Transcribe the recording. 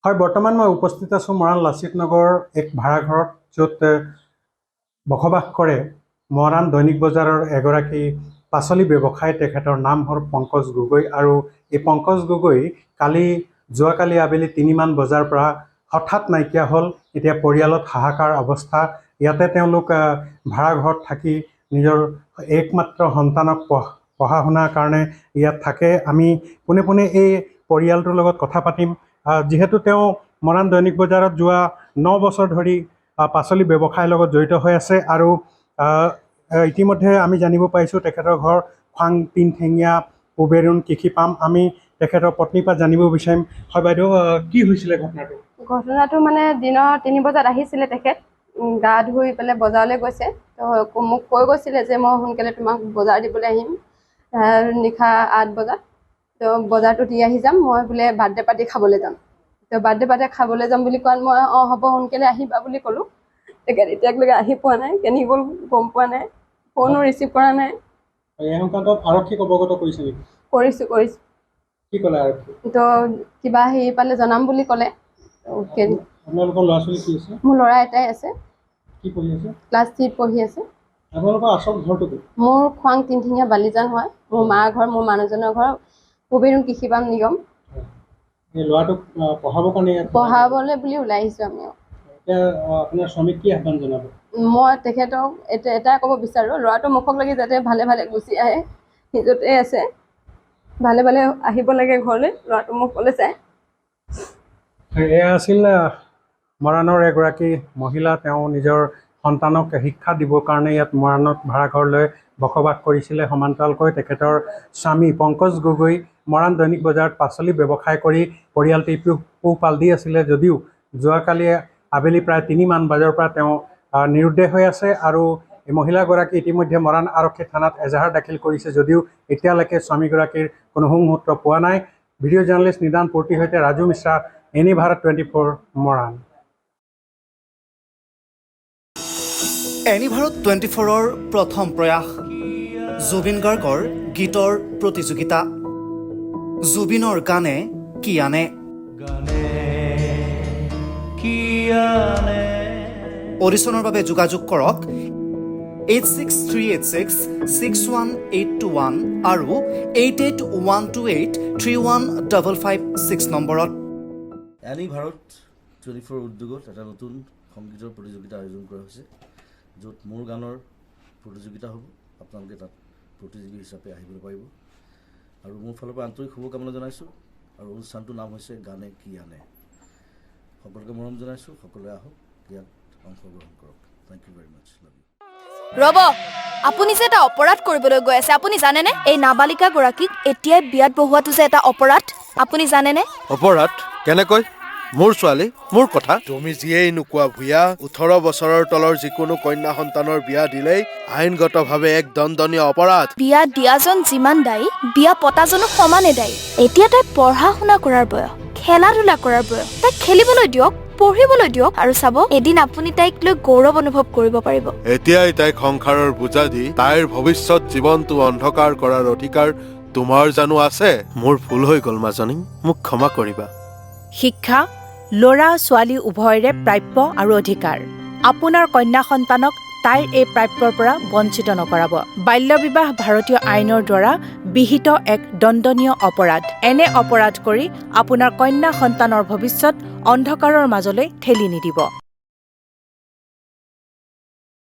হয়, বৰ্তমান মই উপস্থিত আছোঁ মৰাণ লাচিত নগৰ এক ভাড়াঘৰত, য'ত বসবাস কৰে মৰাণ দৈনিক বজাৰৰ এগৰাকী পাচলি ব্যৱসায়ী। তেখেতৰ নাম হ'ল পংকজ গগৈ। আৰু এই পংকজ গগৈ যোৱাকালি আবেলি 3মান বজাৰ পৰা হঠাৎ নাইকিয়া হ'ল। এতিয়া পৰিয়ালত হাহাকাৰ অৱস্থা। ইয়াতে তেওঁলোক ভাড়াঘৰত থাকি নিজৰ একমাত্ৰ সন্তানক পঢ়া শুনাৰ কাৰণে ইয়াত থাকে। আমি পোনে পোনে এই পৰিয়ালটোৰ লগত কথা পাতিম। যিহেতু তেওঁ মৰাণ দৈনিক বজাৰত যোৱা 9 বছৰ ধৰি পাচলি ব্যৱসায়ৰ লগত জড়িত হৈ আছে। আৰু ইতিমধ্যে আমি জানিব পাৰিছোঁ তেখেতৰ ঘৰ খোৱাং তিনঠেঙীয়া কুবেৰুণ কৃষি পাম। আমি তেখেতৰ পত্নীৰ পৰা জানিব বিচাৰিম। হয় বাইদেউ, কি হৈছিলে ঘটনাটো? ঘটনাটো মানে দিনৰ 3 বজাত আহিছিলে তেখেত, গা ধুই পেলাই বজাৰলৈ গৈছে। তো মোক কৈ গৈছিলে যে মই সোনকালে তোমাক বজাৰ দিবলৈ আহিম নিশা 8 বজাত। তো বজাৰটো দি আহি যাম, মই বোলে বাৰ্থডে পাৰ্টি খাবলৈ যাম। তো বাৰ্থডে পাৰ্টি খাবলৈ যাম বুলি কোৱাত মই হ'ব সোনকালে আহিবা বুলি ক'লোঁ। তেখেত এতিয়ালৈকে আহি পোৱা নাই, কেনি গ'ল গম পোৱা নাই, ফোনো ৰিচিভ কৰা নাই। এই সংক্ৰান্তত আৰক্ষীক অৱগত কৰিছে নেকি? কৰিছোঁ। কি ক'লে আৰক্ষী? তো কিবা হেৰি পালে জনাম বুলি ক'লে। আপোনালোকৰ ল'ৰা ছোৱালী কি আছে? মোৰ ল'ৰা এটাই আছে। কি পঢ়ি আছে? ক্লাছ 3 পঢ়ি আছে। আপোনালোকৰ আচল ঘৰটো ক'ত? মোৰ খোৱাং তিনঠেঙীয়া বালিজান হয়। মোৰ মাৰ ঘৰ, মোৰ মানুহজনৰ ঘৰ কুবেৰুণ কৃষি পাম নিগম। এই ল'ৰাটোক পঢ়াবলৈ বুলি ওলাই আহিছোঁ আমি। এতিয়া আপোনাৰ স্বামীক কি আহ্বান জনাব? মই তেখেতক এটাই ক'ব বিচাৰোঁ, ল'ৰাটো মুখক লাগি যাতে ভালে ভালে গুচি আহে। সি য'তে আছে ভালে ভালে আহিব লাগে ঘৰলৈ, ল'ৰাটো মুখলৈ চাই। এয়া আছিল মৰাণৰ এগৰাকী মহিলা। তেওঁ নিজৰ সন্তানক শিক্ষা দিবৰ কাৰণে ইয়াত মৰাণত ভাড়াঘৰলৈ বসবাস কৰিছিলে। সমান্তৰালকৈ তেখেতৰ স্বামী পংকজ গগৈ মৰাণ দৈনিক বজাৰত পাচলি ব্যৱসায় কৰি পৰিয়ালটি পোহপাল দি আছিলে। যদিও যোৱাকালি আবেলি প্ৰায় 3মান বজাৰ পৰা তেওঁ নিৰুদ্দেশ হৈ আছে। আৰু এই মহিলাগৰাকী ইতিমধ্যে মৰাণ আৰক্ষী থানাত এজাহাৰ দাখিল কৰিছে। যদিও এতিয়ালৈকে স্বামীগৰাকীৰ কোনো সুমূহুৰ্ত পোৱা নাই। ভিডিঅ' জাৰ্নেলিষ্ট নিদান পূৰ্তিৰ সৈতে ৰাজু মিশ্ৰা, এনি ভাৰত 24 মৰাণ। এনি ভাৰত 24ৰ প্ৰথম প্ৰয়াস জুবিন গাৰ্গৰ গীতৰ প্ৰতিযোগিতা। জুবিনৰ গানে কি আনে। অডিশ্যনৰ বাবে যোগাযোগ কৰক 8638661821 আৰু 8812831556 নম্বৰত। এনি ভাৰত 24 উদ্যোগত এটা নতুন সংগীতৰ প্ৰতিযোগিতা আয়োজন কৰা হৈছে, য'ত মোৰ গানৰ প্ৰতিযোগিতা হ'ব। আপোনালোকে তাত প্ৰতিযোগী হিচাপে আহিবলৈ পাৰিব। আৰু মোৰ ফালৰ পৰা আন্তৰিক শুভকামনা জনাইছোঁ। আৰু অনুষ্ঠানটোৰ নাম হৈছে গানে কি আনে। সকলোকে মৰম জনাইছোঁ, সকলোৱে আহক, ইয়াত অংশগ্ৰহণ কৰক। Thank you very much. Love you. ৰ'ব, আপুনি যে এটা অপৰাধ কৰিবলৈ গৈ আছে, আপুনি জানেনে? এই নাবালিকাগৰাকীক এতিয়াই বিয়াত বহোৱাটো যে এটা অপৰাধ, আপুনি জানেনে? অপৰাধ কেনেকৈ? মোৰ ছোৱালী, মোৰ কথা। তুমি যিয়েই নোকোৱা ভূঞা, 18 বছৰৰ তলৰ যিকোনো কন্যা সন্তানৰ বিয়া দিলেই আইনগতভাৱে এক দণ্ডনীয় অপৰাধ। বিয়া দিয়াজন যিমান দায়ী, বিয়া পতাজনো সমানে দায়ী। এতিয়া তাই পঢ়া শুনা কৰাৰ বয়স, খেলা ধূলা কৰাৰ বয়স। তাইক খেলিবলৈ দিয়ক, পঢ়িবলৈ দিয়ক, আৰু চাব এদিন আপুনি তাইক লৈ গৌৰৱ অনুভৱ কৰিব পাৰিব। এতিয়াই তাইক সংসাৰৰ বোজা দি তাইৰ ভৱিষ্যত জীৱনটো অন্ধকাৰ কৰাৰ অধিকাৰ তোমাৰ জানো আছে? মোৰ ভুল হৈ গ'ল মাজনী, মোক ক্ষমা কৰিবা। শিক্ষা ল'ৰা ছোৱালী উভয়ৰে প্ৰাপ্য আৰু অধিকাৰ। আপোনাৰ কন্যা সন্তানক তাইৰ এই প্ৰাপ্যৰ পৰা বঞ্চিত নকৰাব। বাল্য বিবাহ ভাৰতীয় আইনৰ দ্বাৰা বিহিত এক দণ্ডনীয় অপৰাধ। এনে অপৰাধ কৰি আপোনাৰ কন্যা সন্তানৰ ভৱিষ্যত অন্ধকাৰৰ মাজলৈ ঠেলি নিদিব।